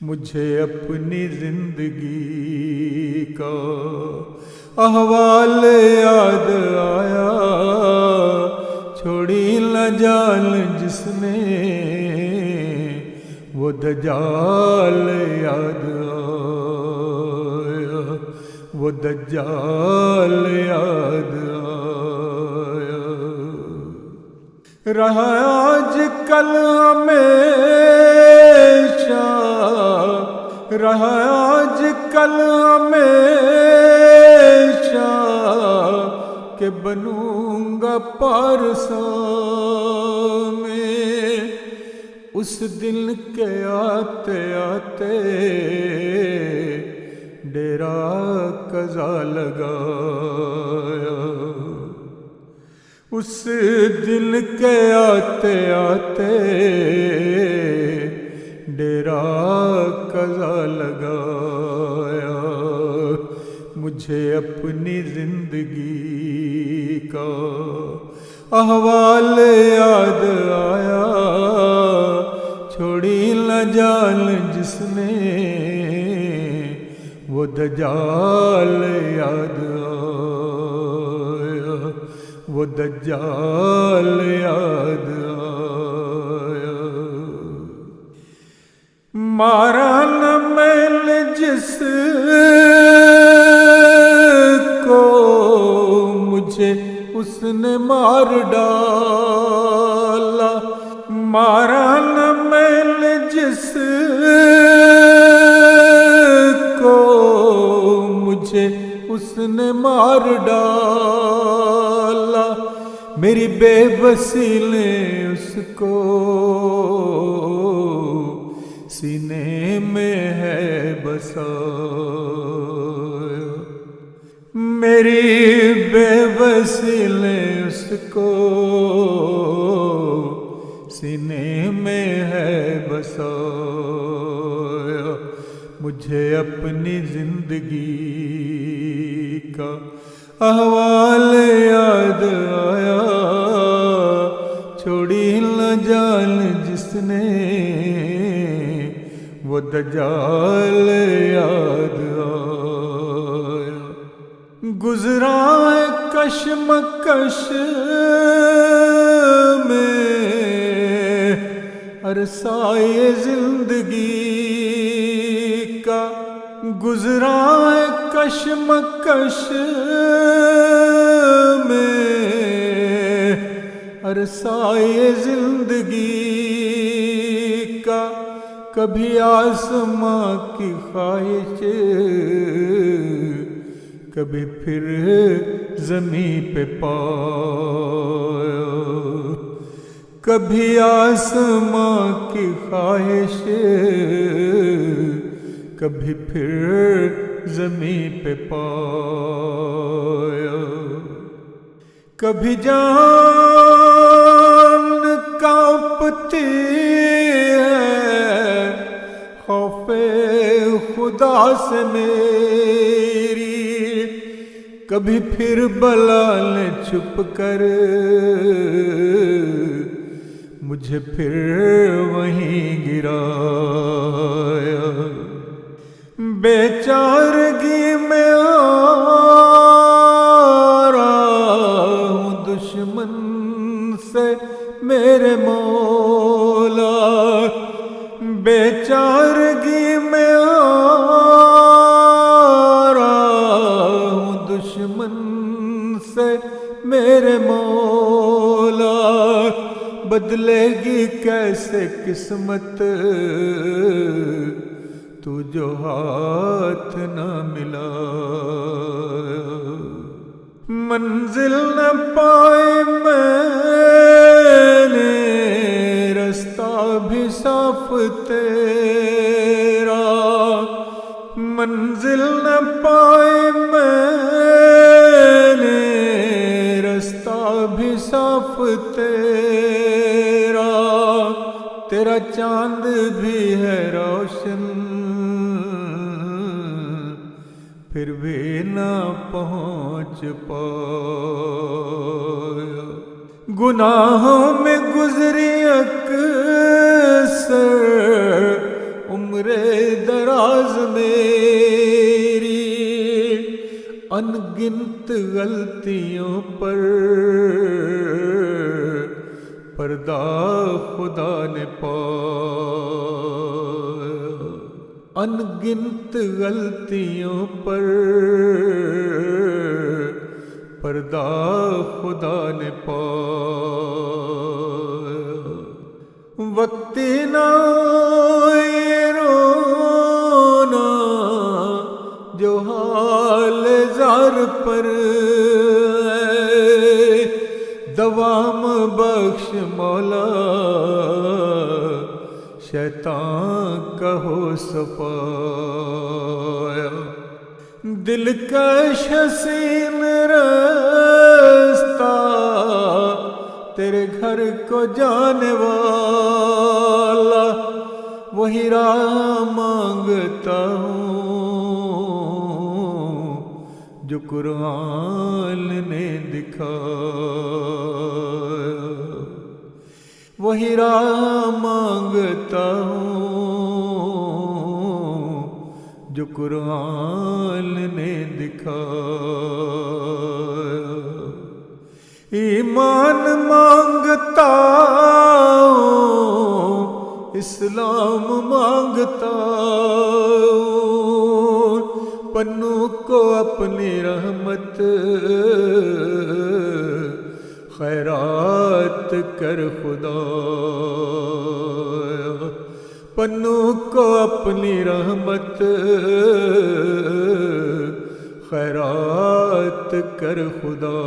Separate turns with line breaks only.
مجھے اپنی زندگی کا احوال یاد آیا، چھوڑی نہ جال جس نے وہ دجال یاد آیا، وہ دجال یاد آیا۔ رہا آج کل ہمیشہ، رہا آج کل ہمیشہ کہ بنوں گا پارساں میں، اس دن کے آتے آتے ڈیرا قضا لگایا، اس دن کے آتے آتے ڈیرا قضا لگایا۔ مجھے اپنی زندگی کا احوال یاد آیا، چھوڑی نہ جال جس نے وہ دجال یاد آیا، وہ دجال یاد آیا۔ مارا نہ میں نے جس کو مجھے اس نے مار ڈالا، مارا نہ میں نے جس کو مجھے اس نے مار ڈالا، میری بے بسی نے اس کو سینے میں ہے بسایا، میری بے بسی نے اس کو سینے میں ہے بسایا۔ مجھے اپنی زندگی کا احوال یاد آیا، چھوڑی نہ جال جس نے وہ دجال یاد آیا۔ گزرا ہے کشمکش میں عرصۂ زندگی کا، گزرا ہے کشمکش میں عرصۂ زندگی کا، کبھی آسماں کی خواہش، کبھی پھر زمیں پہ پایا، کبھی آسماں کی خواہش، کبھی پھر زمیں پہ پایا، کبھی جان کانپتی ہے خوف خدا سے میری، کبھی پھر بلا نے چھپ کر مجھے پھر وہیں گرایا، بے چارگی میں آ رہا ہوں دشمن سے میرے مولا، بے چارگی میں آ رہا ہوں دشمن سے میرے مولا، بدلے گی کیسے قسمت تو جو ہاتھ نہ ملا، منزل نہ پائی میں نے رستہ بھی صاف تیرا، منزل نہ پائی میں نے رستہ بھی صاف تیرا، تیرا چاند بھی ہے روشن پھر بھی نہ پہنچ پایا، گناہوں میں گزری اکثر عمر دراز میری ان گنت غلطیوں پر پردہ خدا نے پایا، ان گنت غلطیوں پر پردہ خدا نے پایا۔ وقت نہ یہ رونا جو حال زار پر ہے، دوام بخش مولا شیطان کا ہو صفایا۔ دلکش حسین رستہ تیرے گھر کو جانے والا، وہی راہ مانگتا ہوں جو قرآن نے دکھایا، وہی راہ مانگتا ہوں جو قرآن نے دکھایا۔ ایمان مانگتا ہوں، اسلام مانگتا ہوں، پنوں کو اپنی رحمت خیرات کر خدا، پنوں کو اپنی رحمت خیرات کر خدا۔